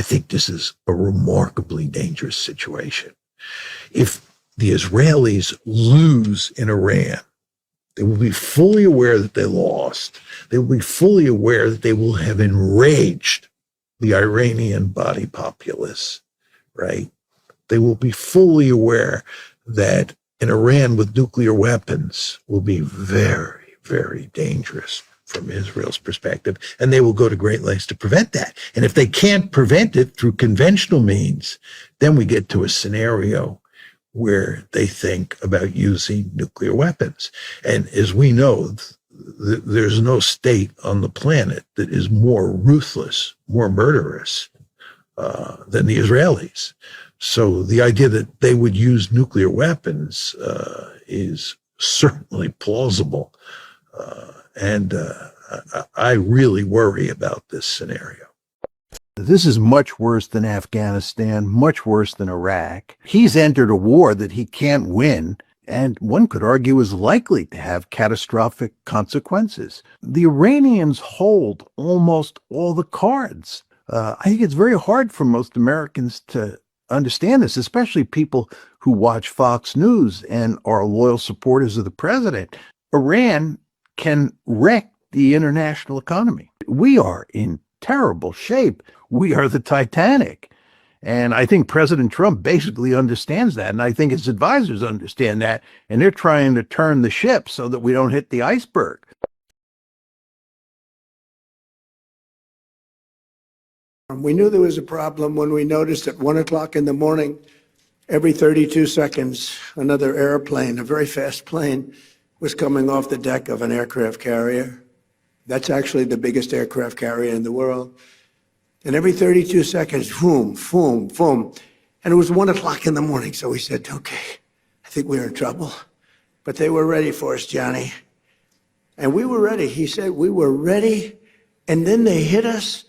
think this is a remarkably dangerous situation. If the Israelis lose in Iran, they will be fully aware that they lost. They will be fully aware that they will have enraged the Iranian body populace, right? They will be fully aware that an Iran with nuclear weapons will be very, very dangerous from Israel's perspective, and they will go to great lengths to prevent that. And if they can't prevent it through conventional means, then we get to a scenario where they think about using nuclear weapons. And as we know, there's no state on the planet that is more ruthless, more murderous than the Israelis. So the idea that they would use nuclear weapons is certainly plausible. And I really worry about this scenario. This is much worse than Afghanistan, much worse than Iraq. He's entered a war that he can't win, and one could argue is likely to have catastrophic consequences. The Iranians hold almost all the cards. I think it's very hard for most Americans to understand this, especially people who watch Fox News and are loyal supporters of the president. Iran can wreck the international economy. We are in terrible shape. We are the Titanic. And I think President Trump basically understands that. And I think his advisors understand that. And they're trying to turn the ship so that we don't hit the iceberg. We knew there was a problem when we noticed at 1 o'clock in the morning, every 32 seconds, another airplane, a very fast plane, was coming off the deck of an aircraft carrier. That's actually the biggest aircraft carrier in the world. And every 32 seconds, boom, boom, boom. And it was 1 o'clock in the morning. So we said, okay, I think we're in trouble. But they were ready for us, Johnny. And we were ready. He said we were ready. And then they hit us.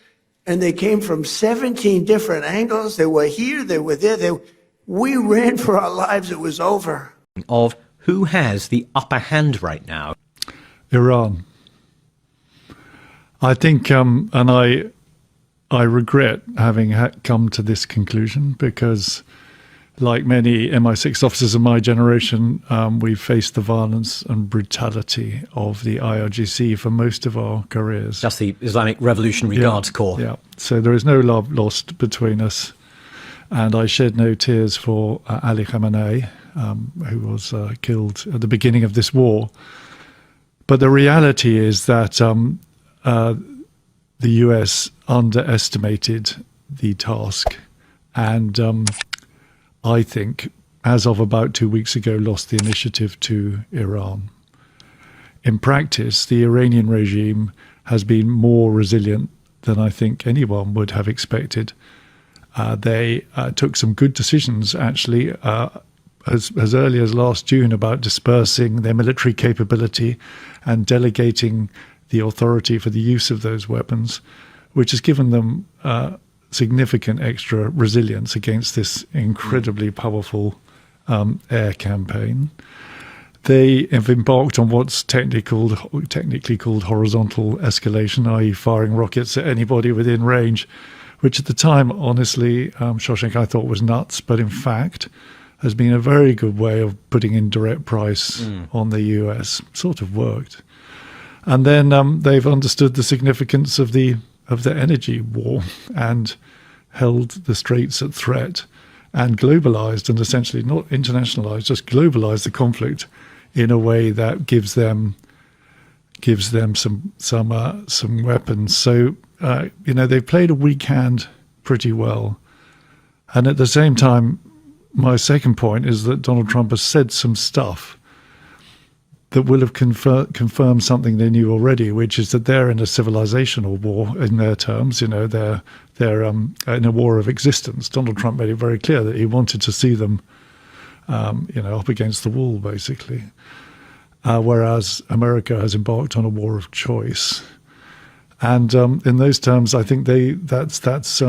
And they came from 17 different angles. They were here, they were there. We ran for our lives. It was over. Of who has the upper hand right now? Iran. I think, and I regret having come to this conclusion because, like many MI6 officers of my generation, we've faced the violence and brutality of the IRGC for most of our careers. That's the Islamic Revolutionary Guards Corps. Yeah, so there is no love lost between us. And I shed no tears for Ali Khamenei, who was killed at the beginning of this war. But the reality is that the US underestimated the task and I think, as of about 2 weeks ago, lost the initiative to Iran. In practice, the Iranian regime has been more resilient than I think anyone would have expected. They took some good decisions, actually, as early as last June about dispersing their military capability and delegating the authority for the use of those weapons, which has given them significant extra resilience against this incredibly powerful air campaign. They have embarked on what's technically called horizontal escalation, i.e. firing rockets at anybody within range, which at the time, honestly, Shawshank, I thought was nuts, but in fact has been a very good way of putting in direct price on the US. Sort of worked. And then they've understood the significance of the energy war and held the straits at threat and globalized and essentially not internationalized, just globalized the conflict in a way that gives them some weapons. So they've played a weak hand pretty well. And at the same time, my second point is that Donald Trump has said some stuff that will have confirmed something they knew already, which is that they're in a civilizational war in their terms. They're in a war of existence. Donald Trump made it very clear that he wanted to see them, up against the wall, basically. Whereas America has embarked on a war of choice, and in those terms, I think that's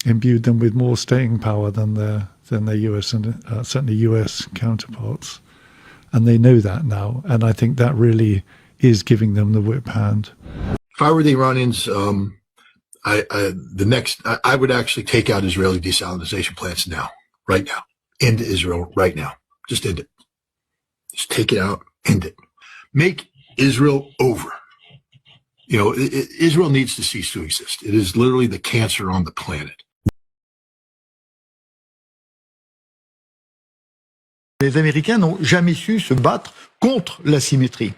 imbued them with more staying power than their US and certainly US counterparts. And they know that now. And I think that really is giving them the whip hand. If I were the Iranians, I would actually take out Israeli desalinization plants now, right now, end Israel right now. Just end it. Just take it out, end it. Make Israel over. You know, Israel needs to cease to exist. It is literally the cancer on the planet. Les Américains n'ont jamais su se battre contre l'asymétrie.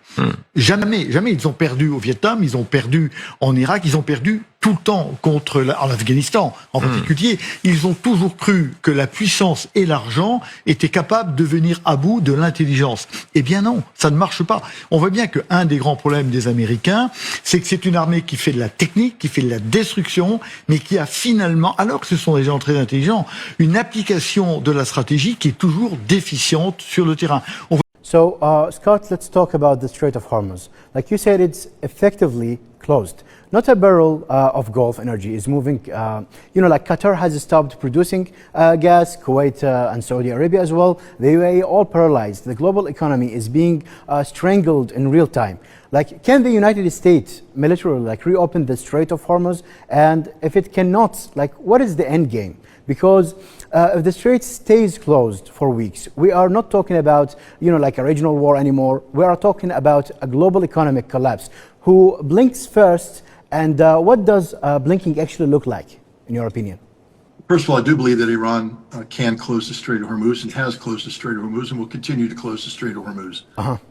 Jamais, jamais. Ils ont perdu au Vietnam, ils ont perdu en Irak, ils ont perdu tout le temps en Afghanistan en particulier. Ils ont toujours cru que la puissance et l'argent étaient capables de venir à bout de l'intelligence. Eh bien non, ça ne marche pas. On voit bien qu'un des grands problèmes des Américains, c'est que c'est une armée qui fait de la technique, qui fait de la destruction, mais qui a finalement, alors que ce sont des gens très intelligents, une application de la stratégie qui est toujours déficiente sur le terrain. So, Scott, let's talk about the Strait of Hormuz. Like you said, it's effectively closed. Not a barrel of Gulf energy is moving. Like Qatar has stopped producing gas, Kuwait and Saudi Arabia as well. The UAE all paralyzed. The global economy is being strangled in real time. Like, can the United States militarily reopen the Strait of Hormuz? And if it cannot, what is the end game? Because if the strait stays closed for weeks, we are not talking about, a regional war anymore. We are talking about a global economic collapse. Who blinks first, and what does blinking actually look like, in your opinion? First of all, I do believe that Iran can close the Strait of Hormuz and has closed the Strait of Hormuz and will continue to close the Strait of Hormuz.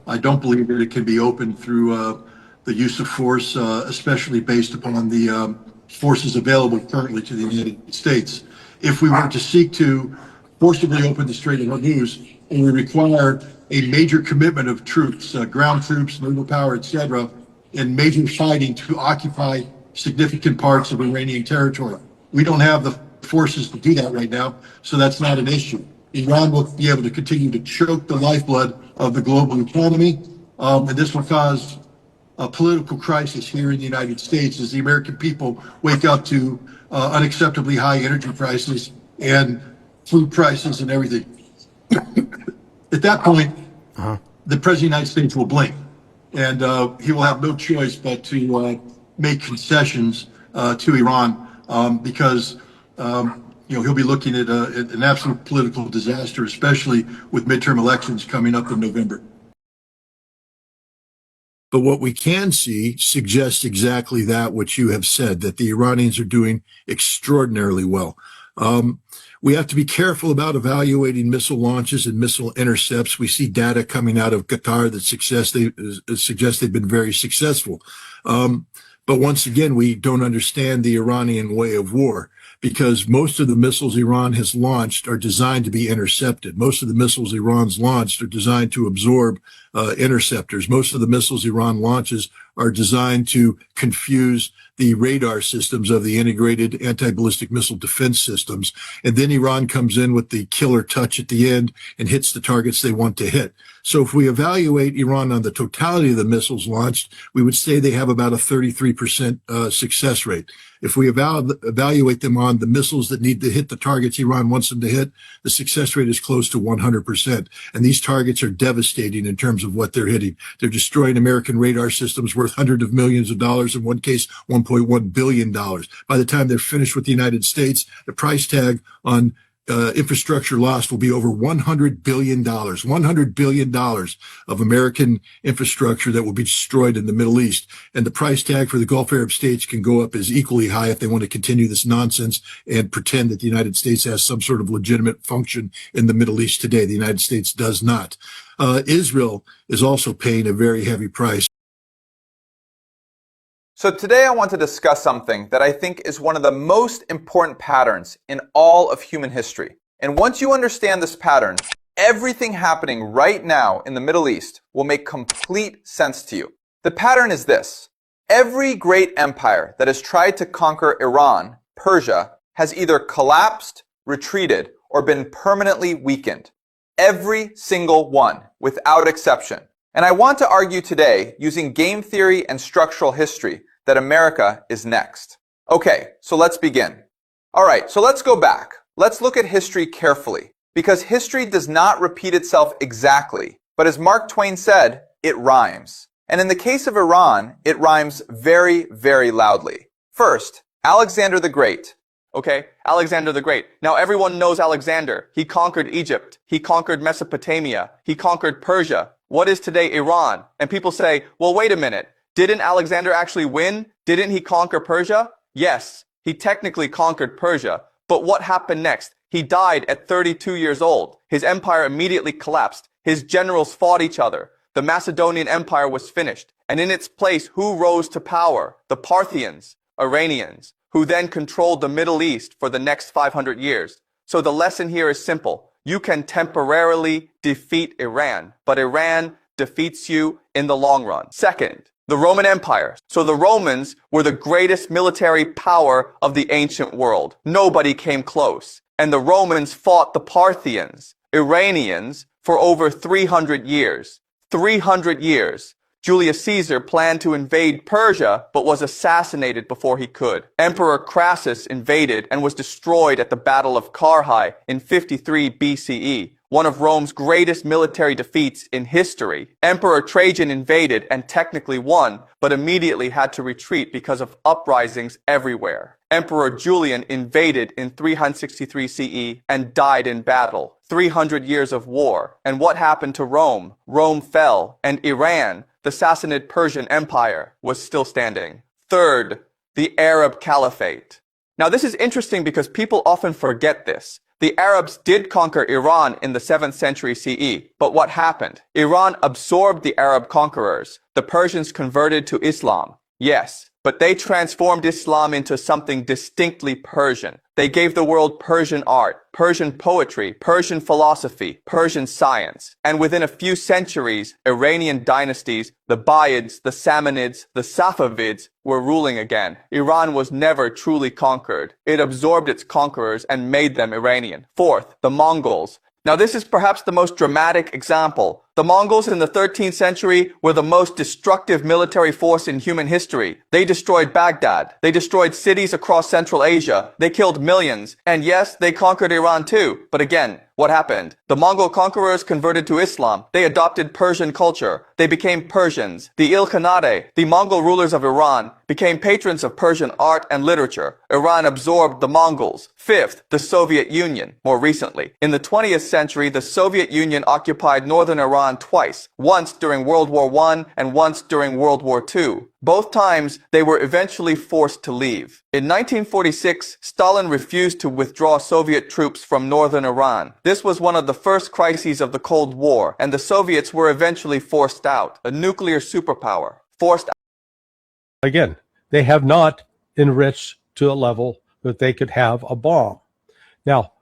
I don't believe that it can be opened through the use of force, especially based upon the forces available currently to the United States. If we were to seek to forcibly open the Strait of Hormuz, it would require a major commitment of troops, ground troops, naval power, etc., and major fighting to occupy significant parts of Iranian territory. We don't have the forces to do that right now, so that's not an issue. Iran will be able to continue to choke the lifeblood of the global economy, and this will cause a political crisis here in the United States as the American people wake up to unacceptably high energy prices and food prices and everything. At that point, the President of the United States will blink, and he will have no choice but to make concessions to Iran because he'll be looking at an absolute political disaster, especially with midterm elections coming up in November. But what we can see suggests exactly that which you have said, that the Iranians are doing extraordinarily well. We have to be careful about evaluating missile launches and missile intercepts. We see data coming out of Qatar that suggests they've been very successful. But once again, we don't understand the Iranian way of war, because most of the missiles Iran has launched are designed to be intercepted. Most of the missiles Iran's launched are designed to absorb interceptors. Most of the missiles Iran launches are designed to confuse the radar systems of the integrated anti-ballistic missile defense systems. And then Iran comes in with the killer touch at the end and hits the targets they want to hit. So if we evaluate Iran on the totality of the missiles launched, we would say they have about a 33% success rate. If we evaluate them on the missiles that need to hit the targets Iran wants them to hit, the success rate is close to 100%. And these targets are devastating in terms of what they're hitting. They're destroying American radar systems worth hundreds of millions of dollars, in one case, $1.1 billion. By the time they're finished with the United States, the price tag on infrastructure lost will be over $100 billion, $100 billion of American infrastructure that will be destroyed in the Middle East. And the price tag for the Gulf Arab states can go up as equally high if they want to continue this nonsense and pretend that the United States has some sort of legitimate function in the Middle East today. The United States does not. Israel is also paying a very heavy price. So today I want to discuss something that I think is one of the most important patterns in all of human history. And once you understand this pattern, everything happening right now in the Middle East will make complete sense to you. The pattern is this. Every great empire that has tried to conquer Iran, Persia, has either collapsed, retreated, or been permanently weakened. Every single one, without exception. And I want to argue today, using game theory and structural history, that America is next. Okay, so let's begin. Alright, so let's go back. Let's look at history carefully, because history does not repeat itself exactly, but as Mark Twain said, it rhymes. And in the case of Iran, it rhymes very, very loudly. First, Alexander the Great. Okay, Alexander the Great. Now everyone knows Alexander. He conquered Egypt. He conquered Mesopotamia. He conquered Persia. What is today Iran? And people say, well, wait a minute. Didn't Alexander actually win? Didn't he conquer Persia? Yes, he technically conquered Persia. But what happened next? He died at 32 years old. His empire immediately collapsed. His generals fought each other. The Macedonian Empire was finished. And in its place, who rose to power? The Parthians, Iranians, who then controlled the Middle East for the next 500 years. So the lesson here is simple. You can temporarily defeat Iran, but Iran defeats you in the long run. Second, the Roman Empire. So the Romans were the greatest military power of the ancient world. Nobody came close. And the Romans fought the Parthians, Iranians, for over 300 years. 300 years. Julius Caesar planned to invade Persia, but was assassinated before he could. Emperor Crassus invaded and was destroyed at the Battle of Carrhae in 53 BCE, one of Rome's greatest military defeats in history. Emperor Trajan invaded and technically won, but immediately had to retreat because of uprisings everywhere. Emperor Julian invaded in 363 CE and died in battle. 300 years of war. And what happened to Rome? Rome fell, and Iran, the Sassanid Persian Empire, was still standing. Third, the Arab Caliphate. Now this is interesting because people often forget this. The Arabs did conquer Iran in the 7th century CE, but what happened? Iran absorbed the Arab conquerors. The Persians converted to Islam. Yes, but they transformed Islam into something distinctly Persian. They gave the world Persian art, Persian poetry, Persian philosophy, Persian science. And within a few centuries, Iranian dynasties, the Buyids, the Samanids, the Safavids, were ruling again. Iran was never truly conquered. It absorbed its conquerors and made them Iranian. Fourth, the Mongols. Now this is perhaps the most dramatic example. The Mongols in the 13th century were the most destructive military force in human history. They destroyed Baghdad. They destroyed cities across Central Asia. They killed millions. And yes, they conquered Iran too. But again, what happened? The Mongol conquerors converted to Islam. They adopted Persian culture. They became Persians. The Ilkhanate, the Mongol rulers of Iran, became patrons of Persian art and literature. Iran absorbed the Mongols. Fifth, the Soviet Union, more recently. In the 20th century, the Soviet Union occupied northern Iran twice, once during World War I and once during World War II. Both times, they were eventually forced to leave. In 1946, Stalin refused to withdraw Soviet troops from northern Iran. This was one of the first crises of the Cold War, and the Soviets were eventually forced out, a nuclear superpower, forced out. Again, they have not enriched to a level that they could have a bomb. Now,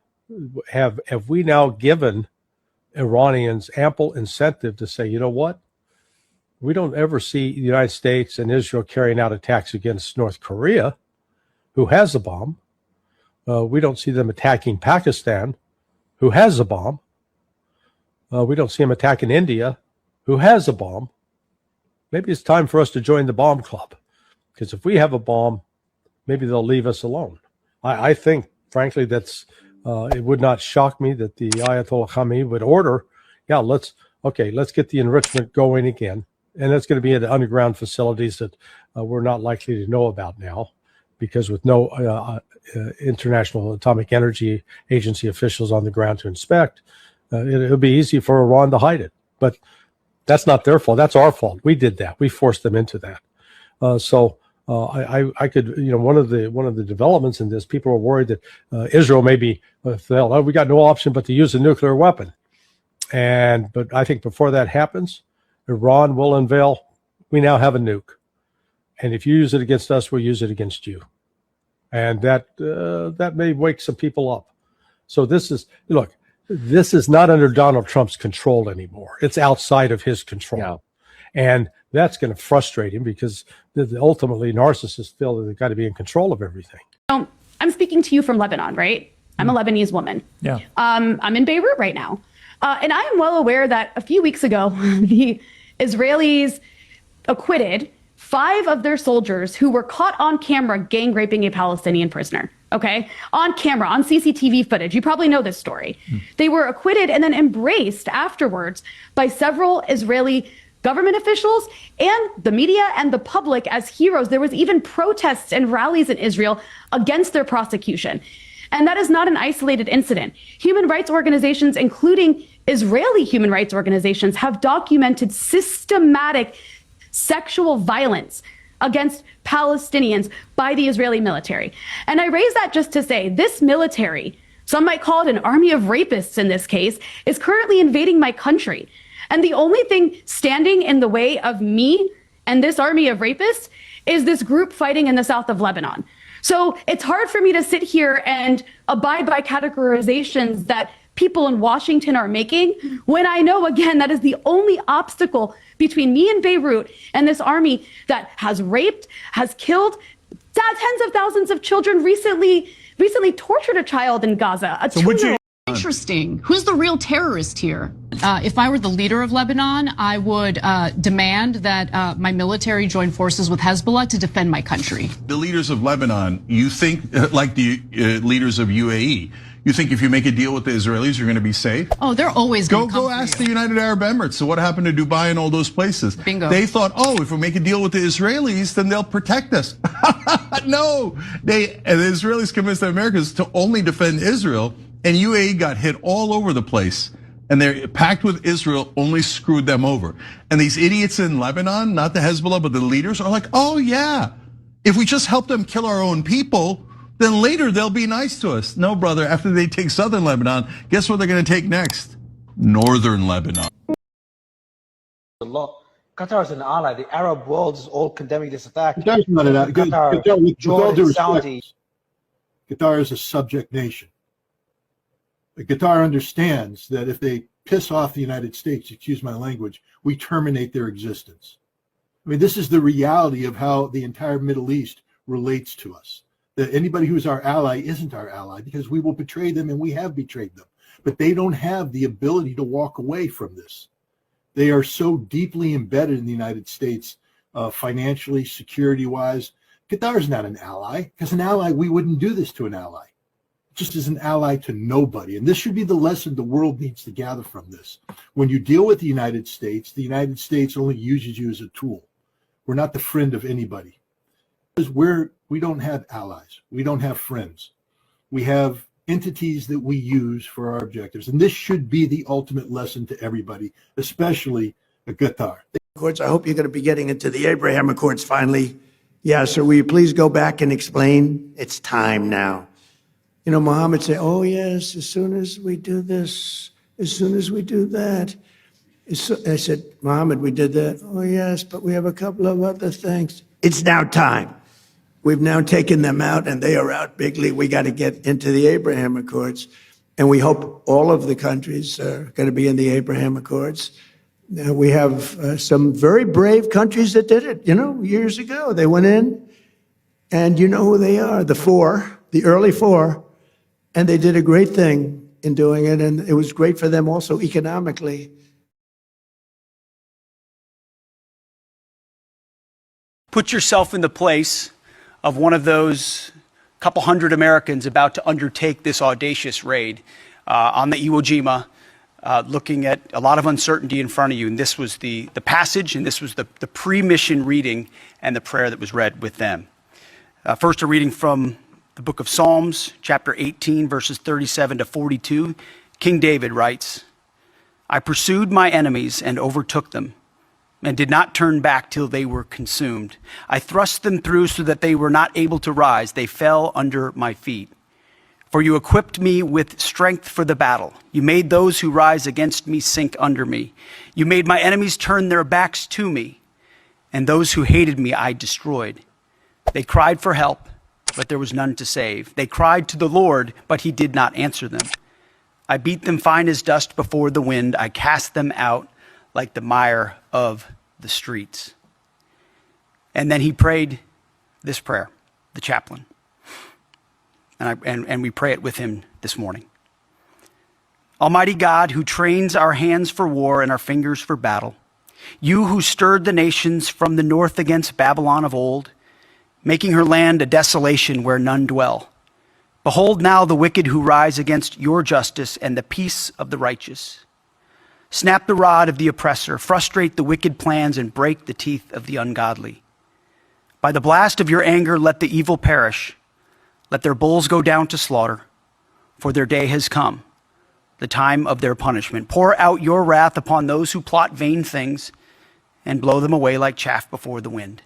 have we now given Iranians ample incentive to say, you know what? We don't ever see the United States and Israel carrying out attacks against North Korea, who has a bomb. We don't see them attacking Pakistan, who has a bomb. We don't see them attacking India, who has a bomb. Maybe it's time for us to join the bomb club, because if we have a bomb, maybe they'll leave us alone. I think, frankly, that's it would not shock me that the Ayatollah Khamenei would order, yeah, let's get the enrichment going again. And that's going to be at underground facilities that we're not likely to know about now, because with no International Atomic Energy Agency officials on the ground to inspect, it'll be easy for Iran to hide it. But that's not their fault. That's our fault. We did that. We forced them into that. I could, one of the developments in this, people are worried that Israel may be, we got no option but to use a nuclear weapon. But I think before that happens, Iran will unveil, we now have a nuke. And if you use it against us, we'll use it against you. And that may wake some people up. So this is not under Donald Trump's control anymore. It's outside of his control. Yeah. And that's going to frustrate him, because ultimately narcissists feel that they've got to be in control of everything. I'm speaking to you from Lebanon, right? I'm a Lebanese woman. Yeah. I'm in Beirut right now. And I am well aware that a few weeks ago, the Israelis acquitted 5 of their soldiers who were caught on camera gang raping a Palestinian prisoner. Okay? On camera, on CCTV footage. You probably know this story. They were acquitted and then embraced afterwards by several Israeli government officials and the media and the public as heroes. There was even protests and rallies in Israel against their prosecution. And that is not an isolated incident. Human rights organizations, including Israeli human rights organizations, have documented systematic sexual violence against Palestinians by the Israeli military. And I raise that just to say this military, some might call it an army of rapists in this case, is currently invading my country. And the only thing standing in the way of me and this army of rapists is this group fighting in the south of Lebanon. So it's hard for me to sit here and abide by categorizations that people in Washington are making when I know, again, that is the only obstacle between me and Beirut and this army that has raped, has killed tens of thousands of children, recently tortured a child in Gaza. Interesting. Who's the real terrorist here? If I were the leader of Lebanon, I would demand that my military join forces with Hezbollah to defend my country. The leaders of Lebanon, you think, like the leaders of UAE, you think if you make a deal with the Israelis, you're going to be safe? Oh, they're always going to come. Go ask the United Arab Emirates. So what happened to Dubai and all those places? Bingo. They thought, oh, if we make a deal with the Israelis, then they'll protect us. No, and the Israelis convinced the Americans to only defend Israel, and UAE got hit all over the place. And their pact with Israel only screwed them over. And these idiots in Lebanon, not the Hezbollah, but the leaders, are like, oh yeah, if we just help them kill our own people, then later they'll be nice to us. No, brother, after they take southern Lebanon, guess what they're going to take next? Northern Lebanon. Qatar is an ally. The Arab world is all condemning this attack. Qatar's not an ally. Qatar, with all due respect, Saudi. Qatar is a subject nation. But Qatar understands that if they piss off the United States, excuse my language, we terminate their existence. I mean, this is the reality of how the entire Middle East relates to us. That anybody who's our ally isn't our ally because we will betray them, and we have betrayed them. But they don't have the ability to walk away from this. They are so deeply embedded in the United States, financially, security-wise. Qatar is not an ally, because an ally, we wouldn't do this to an ally. Just as an ally to nobody. And this should be the lesson the world needs to gather from this. When you deal with the United States only uses you as a tool. We're not the friend of anybody. Because we don't have allies. We don't have friends. We have entities that we use for our objectives. And this should be the ultimate lesson to everybody, especially Qatar. Accords, I hope you're going to be getting into the Abraham Accords finally. Yeah, so will you please go back and explain? It's time now. You know, Mohammed said, oh, yes, as soon as we do this, as soon as we do that. I said, Mohammed, we did that. Oh, yes, but we have a couple of other things. It's now time. We've now taken them out, and they are out bigly. We got to get into the Abraham Accords, and we hope all of the countries are going to be in the Abraham Accords. We have some very brave countries that did it, years ago. They went in, and you know who they are, the early four, and they did a great thing in doing it, and it was great for them also economically. Put yourself in the place of one of those couple hundred Americans about to undertake this audacious raid on the Iwo Jima, looking at a lot of uncertainty in front of you. And this was the passage, and this was the pre-mission reading and the prayer that was read with them. First, a reading from the book of Psalms, chapter 18, verses 37 to 42. King David writes, I pursued my enemies and overtook them, and did not turn back till they were consumed. I thrust them through so that they were not able to rise. They fell under my feet. For you equipped me with strength for the battle. You made those who rise against me sink under me. You made my enemies turn their backs to me, and those who hated me I destroyed. They cried for help, but there was none to save. They cried to the Lord, but he did not answer them. I beat them fine as dust before the wind. I cast them out like the mire of the streets. And then he prayed this prayer, the chaplain. And we pray it with him this morning. Almighty God, who trains our hands for war and our fingers for battle, you who stirred the nations from the north against Babylon of old, making her land a desolation where none dwell. Behold now the wicked who rise against your justice and the peace of the righteous. Snap the rod of the oppressor, frustrate the wicked plans, and break the teeth of the ungodly. By the blast of your anger, let the evil perish. Let their bulls go down to slaughter, for their day has come, the time of their punishment. Pour out your wrath upon those who plot vain things, and blow them away like chaff before the wind.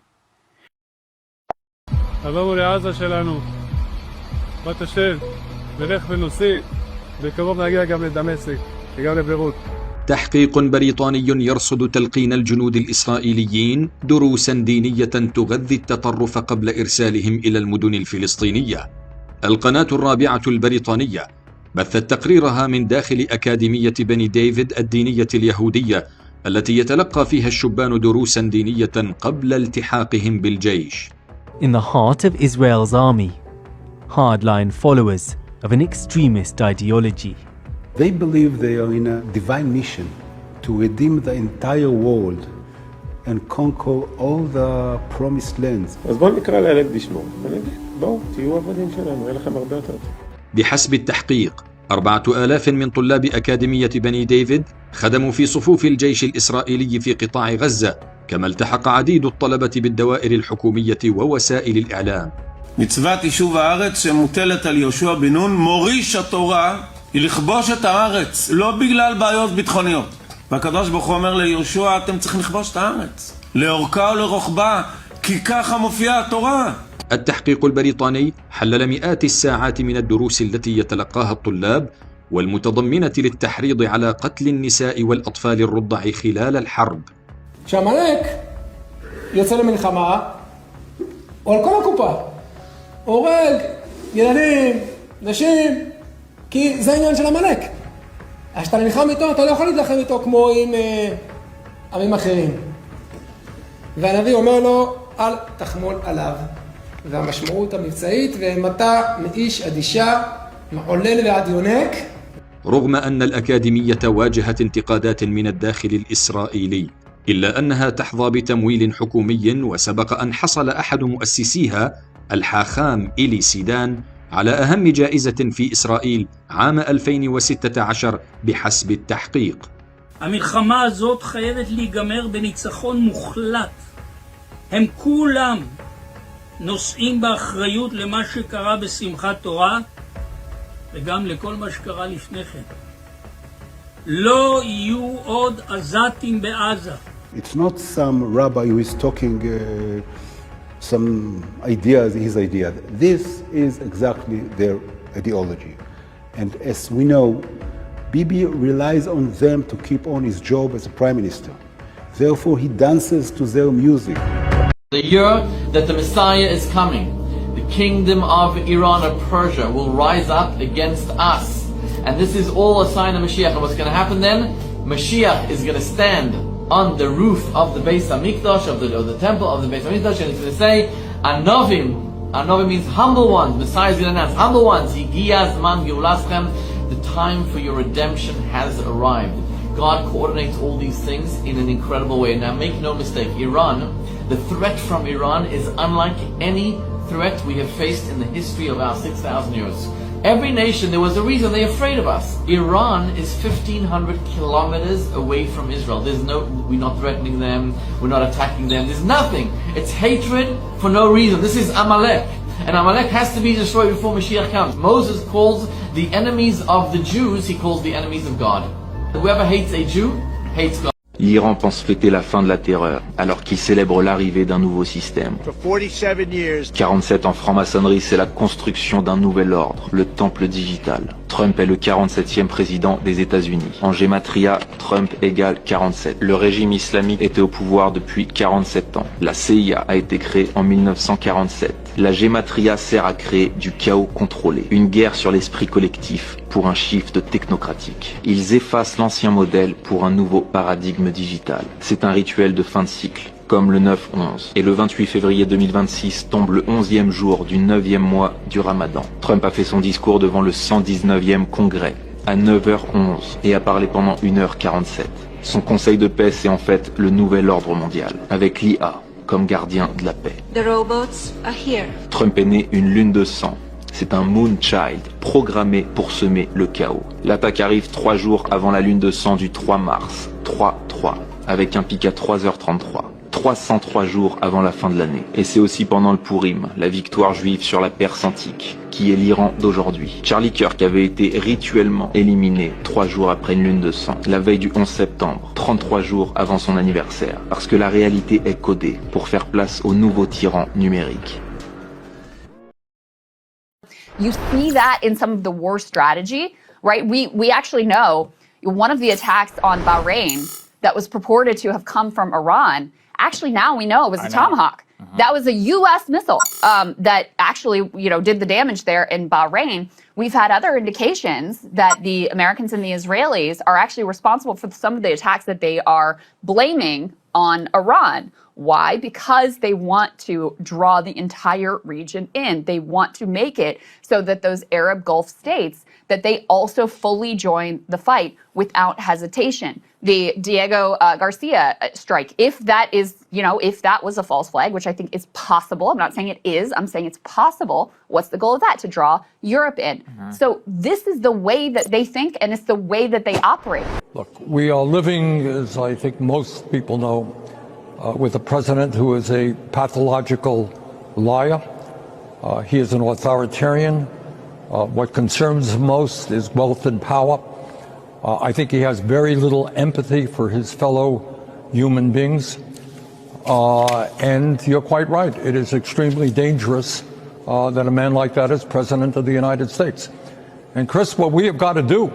تحقيق بريطاني يرصد تلقين الجنود الإسرائيليين دروسا دينية تغذي التطرف قبل إرسالهم إلى المدن الفلسطينية. القناة الرابعة البريطانية بثت تقريرها من داخل أكاديمية بني ديفيد الدينية اليهودية التي يتلقى فيها الشبان دروسا دينية قبل التحاقهم بالجيش. In the heart of Israel's army, hardline followers of an extremist ideology. They believe they are in a divine mission to redeem the entire world and conquer all the promised lands. אז בואו נקרא לילד בשמו ונגיד, בואו, תהיו עבדים שלנו, יהיה לכם הרבה יותר. بحسب التحقيق 4,000 من طلاب أكاديمية بني ديفيد خدموا في صفوف الجيش الإسرائيلي في قطاع غزة، كما التحق عديد الطلبة بالدوائر الحكومية ووسائل الإعلام. מצוות יישוב הארץ שמוטלת על יהושע בן נון, מוריש התורה, היא לכבוש את הארץ, לא בגלל בעיות ביטחוניות. והקדוש ברוך הוא אומר ליהושע, אתם צריכים לכבוש את הארץ, לאורכה ולרוחבה, כי ככה מופיעה התורה. التحقيق البريطاني حلل مئات الساعات من الدروس التي يتلقاها الطلاب والمتضمنة للتحريض على قتل النساء والأطفال الرضع خلال الحرب. כשהמלך יוצא למלחמה, הוא על כל הקופה, הורג ילדים, נשים, כי זה העניין של המלך. אז כשאתה נלחם איתו, אתה לא יכול להילחם איתו כמו עם עמים אחרים. והנביא אומר לו, אל תחמול עליו. והמשמעות המבצעית, ומתה מאיש עד אישה, מעולל ועד יונק. رغم أن الأكاديمية واجهت انتقادات من الداخل الإسرائيلي، إلا أنها تحظى بتمويل حكومي، وسبق أن حصل أحد مؤسسيها الحاخام إلي سيدان على أهم جائزة في إسرائيل عام 2016 بحسب التحقيق. המלחמה הזאת חייבת להיגמר בניצחון מוחלט. הם כולם נושאים באחריות למה שקרה בשמחת תורה וגם לכל מה שקרה לפני כן. לא יהיו עוד עזתים בעזה. It's not some rabbi who is talking some ideas, his idea. This is exactly their ideology. And as we know, Bibi relies on them to keep on his job as a prime minister. Therefore, he dances to their music. The year that the Messiah is coming, the kingdom of Iran or Persia will rise up against us. And this is all a sign of Mashiach. And what's going to happen then? Mashiach is going to stand on the roof of the Beis HaMikdash, of the temple of the Beis HaMikdash, and he's going to say, Anovim. Anovim means humble ones. Messiah is going to announce, humble ones. Higia zman geulaschem. The time for your redemption has arrived. God coordinates all these things in an incredible way. Now make no mistake, Iran, the threat from Iran is unlike any threat we have faced in the history of our 6,000 years. Every nation, there was a reason they're afraid of us. Iran is 1,500 kilometers away from Israel. We're not threatening them, we're not attacking them, there's nothing. It's hatred for no reason. This is Amalek. And Amalek has to be destroyed before Mashiach comes. Moses calls the enemies of the Jews, he calls the enemies of God. Whoever hates a Jew, hates God. L'Iran pense fêter la fin de la terreur, alors qu'il célèbre l'arrivée d'un nouveau système. 47 en franc-maçonnerie, c'est la construction d'un nouvel ordre, le temple digital. Trump est le 47e président des États-Unis. En gématria, Trump égale 47. Le régime islamique était au pouvoir depuis 47 ans. La CIA a été créée en 1947. La gématria sert à créer du chaos contrôlé, une guerre sur l'esprit collectif pour un shift technocratique. Ils effacent l'ancien modèle pour un nouveau paradigme digital. C'est un rituel de fin de cycle, comme le 9-11. Et le 28 février 2026 tombe le 11e jour du 9e mois du Ramadan. Trump a fait son discours devant le 119e congrès à 9h11 et a parlé pendant 1h47. Son conseil de paix, c'est en fait le nouvel ordre mondial, avec l'IA comme gardien de la paix. The robots are here. Trump est né une lune de sang. C'est un Moonchild, programmé pour semer le chaos. L'attaque arrive 3 jours avant la lune de sang du 3 mars, 3-3, avec un pic à 3h33. 303 jours avant la fin de l'année. Et c'est aussi pendant le Purim, la victoire juive sur la Perse antique, qui est l'Iran d'aujourd'hui. Charlie Kirk avait été rituellement éliminé 3 jours après une lune de sang, la veille du 11 septembre, 33 jours avant son anniversaire, parce que la réalité est codée pour faire place au nouveau tyran numérique. You see that in some of the war strategy, right? We actually know one of the attacks on Bahrain that was purported to have come from Iran, actually now we know it was a Tomahawk. That was a U.S. missile that actually, did the damage there in Bahrain. We've had other indications that the Americans and the Israelis are actually responsible for some of the attacks that they are blaming on Iran. Why? Because they want to draw the entire region in. They want to make it so that those Arab Gulf states, that they also fully join the fight without hesitation. The Diego Garcia strike, if that is, if that was a false flag, which I think is possible, I'm not saying it is, I'm saying it's possible, what's the goal of that? To draw Europe in. So this is the way that they think, and it's the way that they operate. Look, we are living, as I think most people know, with a president who is a pathological liar. He is an authoritarian. What concerns him most is wealth and power. I think he has very little empathy for his fellow human beings. And you're quite right. It is extremely dangerous that a man like that is president of the United States. And Chris, what we have got to do,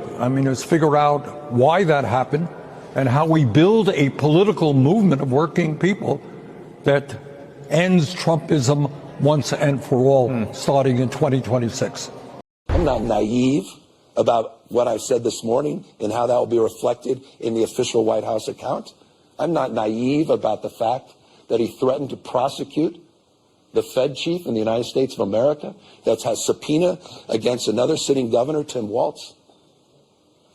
is figure out why that happened and how we build a political movement of working people that ends Trumpism once and for all, starting in 2026. I'm not naive about what I said this morning and how that will be reflected in the official White House account. I'm not naive about the fact that he threatened to prosecute the Fed chief in the United States of America that has subpoena against another sitting governor, Tim Walz,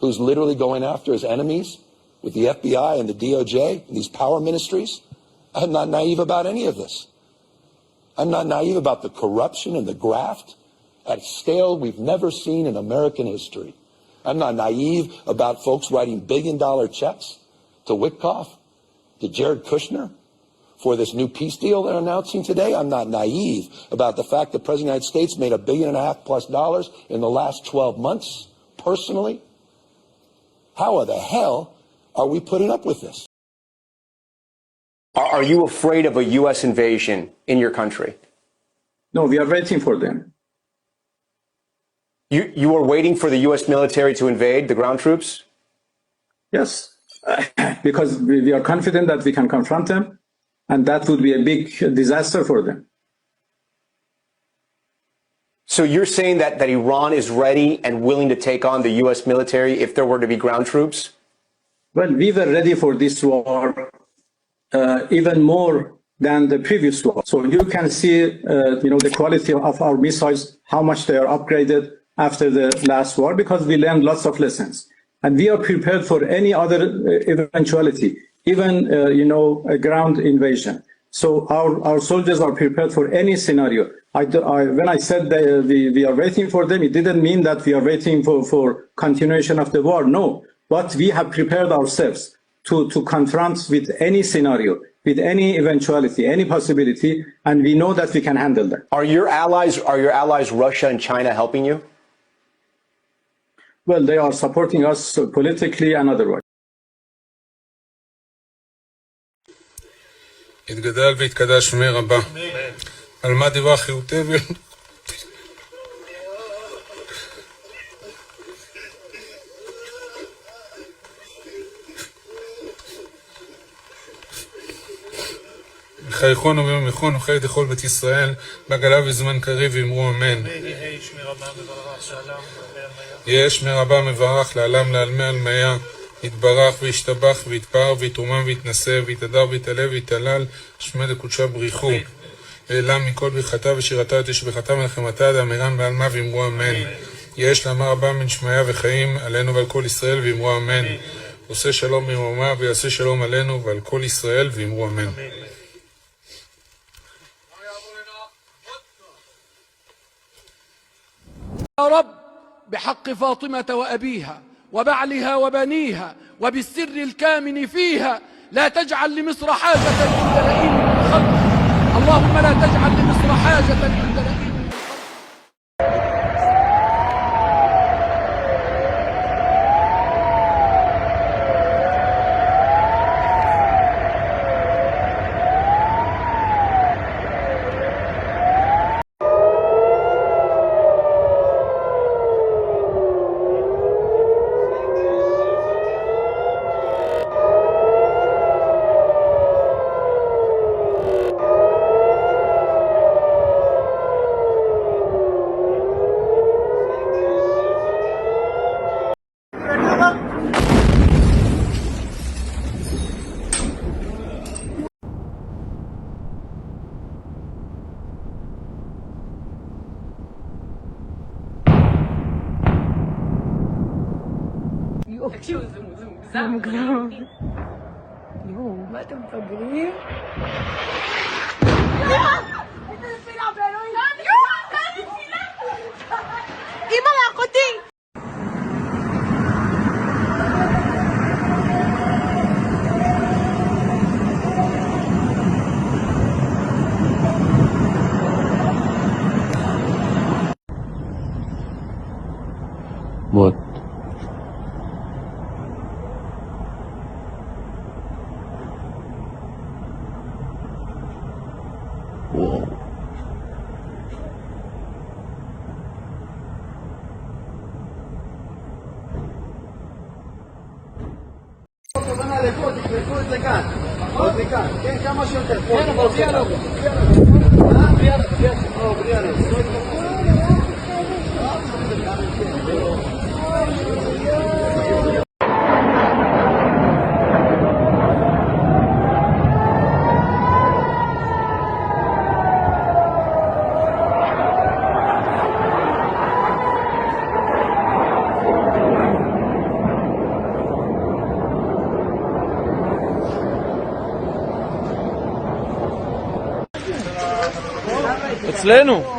who's literally going after his enemies with the FBI and the DOJ and these power ministries. I'm not naive about any of this. I'm not naive about the corruption and the graft at a scale we've never seen in American history. I'm not naive about folks writing billion-dollar checks to Witkoff, to Jared Kushner for this new peace deal they're announcing today. I'm not naive about the fact that the President of the United States made $1.5 billion+ in the last 12 months, personally. How the hell are we putting up with this? Are you afraid of a U.S. invasion in your country? No, we are waiting for them. You are waiting for the U.S. military to invade, the ground troops? Yes, because we are confident that we can confront them, and that would be a big disaster for them. So you're saying that Iran is ready and willing to take on the U.S. military if there were to be ground troops? Well, we were ready for this war even more than the previous war. So you can see, the quality of our missiles, how much they are upgraded after the last war, because we learned lots of lessons. And we are prepared for any other eventuality, even, a ground invasion. So our soldiers are prepared for any scenario. When I said that we are waiting for them, it didn't mean that we are waiting for continuation of the war. No, but we have prepared ourselves to confront with any scenario, with any eventuality, any possibility, and we know that we can handle that. Are your allies Russia and China helping you? Well, they are supporting us politically and otherwise. יתגדל ויתקדש שמי רבה. על מה דיברה חיותי חייכון ובמכון וחיי דכל בית ישראל בגלה בזמן קריב ואמרו אמן. יש מרבה מברך לעלם לעלמי עלמיה יתברך וישתבח ויתפאר ויתרומם ויתנשא ויתהדר ויתעלה ויתהלל שמי דקודשה בריחו ואלם מכל ברכתה ושירתה תשבחתה מלחמתה דאמירן בעלמה ואמרו אמן. יש לאמר רבה מן שמיה וחיים עלינו ועל כל ישראל ואמרו אמן. עושה שלום במרומה ויעשה שלום עלינו ועל כל ישראל ואמרו אמן. يا رب بحق فاطمة وأبيها وبعلها وبنيها وبالسر الكامن فيها لا تجعل لمصر حاجة عند لئيم من خلق. اللهم لا تجعل لمصر حاجة عند لئيم من خلق. ما تنفجرين What? Whoa. אצלנו.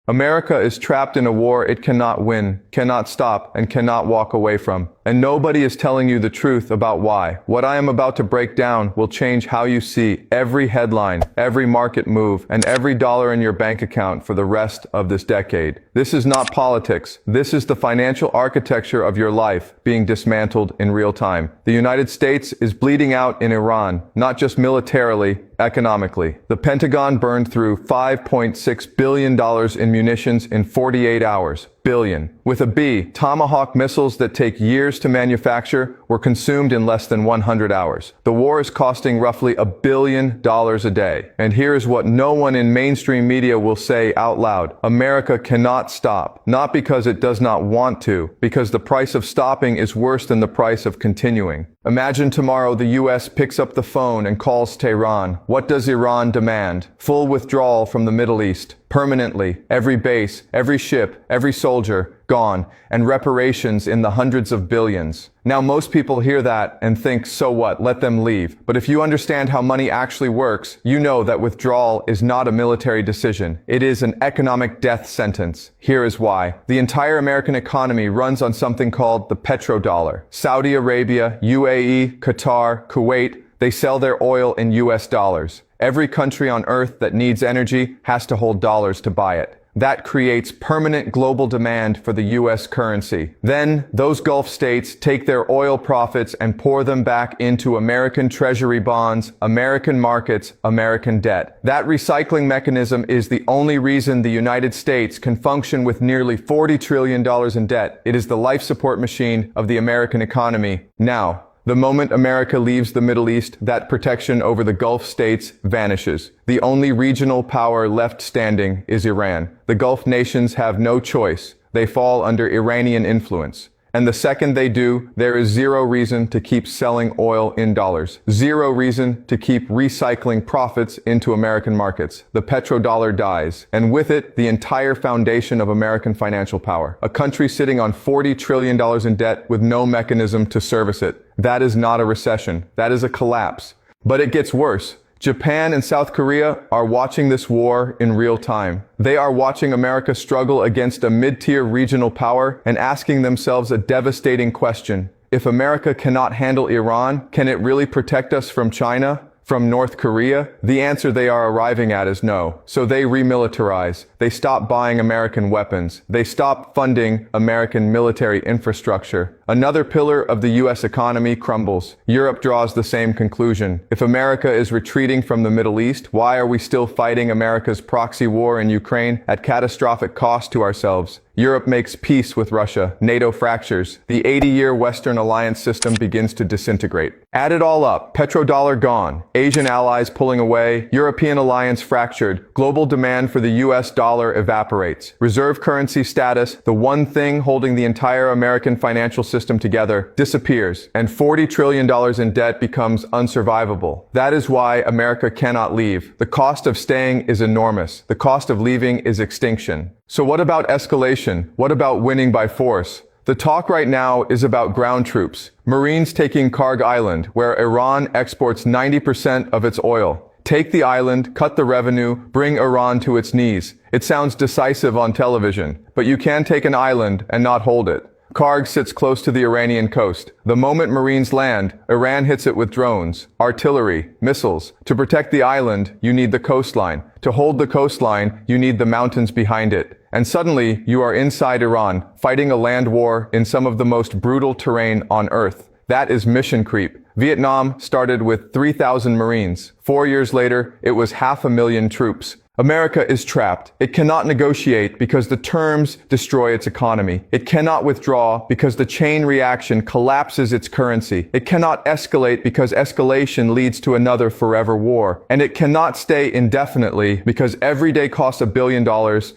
America is trapped in a war it cannot win, cannot stop, and cannot walk away from. And nobody is telling you the truth about why. What I am about to break down will change how you see every headline, every market move, and every dollar in your bank account for the rest of this decade. This is not politics. This is the financial architecture of your life being dismantled in real time. The United States is bleeding out in Iran, not just militarily, economically. The Pentagon burned through $5.6 billion in munitions in 48 hours. Billion. With a B, Tomahawk missiles that take years to manufacture were consumed in less than 100 hours. The war is costing roughly $1 billion a day. And here is what no one in mainstream media will say out loud. America cannot stop. Not because it does not want to, because the price of stopping is worse than the price of continuing. Imagine tomorrow the US picks up the phone and calls Tehran. What does Iran demand? Full withdrawal from the Middle East. Permanently. Every base, every ship, every soldier, gone. And reparations in the hundreds of billions. Now most people hear that and think, so what, let them leave. But if you understand how money actually works, you know that withdrawal is not a military decision. It is an economic death sentence. Here is why. The entire American economy runs on something called the petrodollar. Saudi Arabia, UAE, Qatar, Kuwait, they sell their oil in US dollars. Every country on earth that needs energy has to hold dollars to buy it. That creates permanent global demand for the US currency. Then, those Gulf states take their oil profits and pour them back into American treasury bonds, American markets, American debt. That recycling mechanism is the only reason the United States can function with nearly $40 trillion in debt. It is the life support machine of the American economy. Now, the moment America leaves the Middle East, that protection over the Gulf states vanishes. The only regional power left standing is Iran. The Gulf nations have no choice. They fall under Iranian influence. And the second they do, there is zero reason to keep selling oil in dollars. Zero reason to keep recycling profits into American markets. The petrodollar dies. And with it, the entire foundation of American financial power. A country sitting on $40 trillion in debt with no mechanism to service it. That is not a recession. That is a collapse. But it gets worse. Japan and South Korea are watching this war in real time. They are watching America struggle against a mid-tier regional power and asking themselves a devastating question. If America cannot handle Iran, can it really protect us from China? From North Korea? The answer they are arriving at is no. So they remilitarize. They stop buying American weapons. They stop funding American military infrastructure. Another pillar of the US economy crumbles. Europe draws the same conclusion. If America is retreating from the Middle East, why are we still fighting America's proxy war in Ukraine at catastrophic cost to ourselves? Europe makes peace with Russia. NATO fractures. The 80-year Western alliance system begins to disintegrate. Add it all up. Petrodollar gone. Asian allies pulling away. European alliance fractured. Global demand for the US dollar evaporates. Reserve currency status, the one thing holding the entire American financial system together, disappears. And $40 trillion in debt becomes unsurvivable. That is why America cannot leave. The cost of staying is enormous. The cost of leaving is extinction. So what about escalation? What about winning by force? The talk right now is about ground troops. Marines taking Karg Island, where Iran exports 90% of its oil. Take the island, cut the revenue, bring Iran to its knees. It sounds decisive on television, but you can take an island and not hold it. Karg sits close to the Iranian coast. The moment Marines land, Iran hits it with drones, artillery, missiles. To protect the island, you need the coastline. To hold the coastline, you need the mountains behind it. And suddenly, you are inside Iran, fighting a land war in some of the most brutal terrain on Earth. That is mission creep. Vietnam started with 3,000 Marines. 4 years later, it was 500,000 troops. America is trapped. It cannot negotiate because the terms destroy its economy. It cannot withdraw because the chain reaction collapses its currency. It cannot escalate because escalation leads to another forever war. And it cannot stay indefinitely because every day costs $1 billion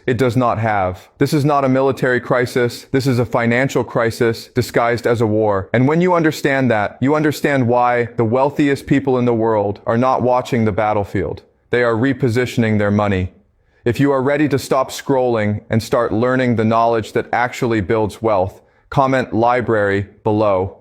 it does not have. This is not a military crisis. This is a financial crisis disguised as a war. And when you understand that, you understand why the wealthiest people in the world are not watching the battlefield. They are repositioning their money. If you are ready to stop scrolling and start learning the knowledge that actually builds wealth, comment library below.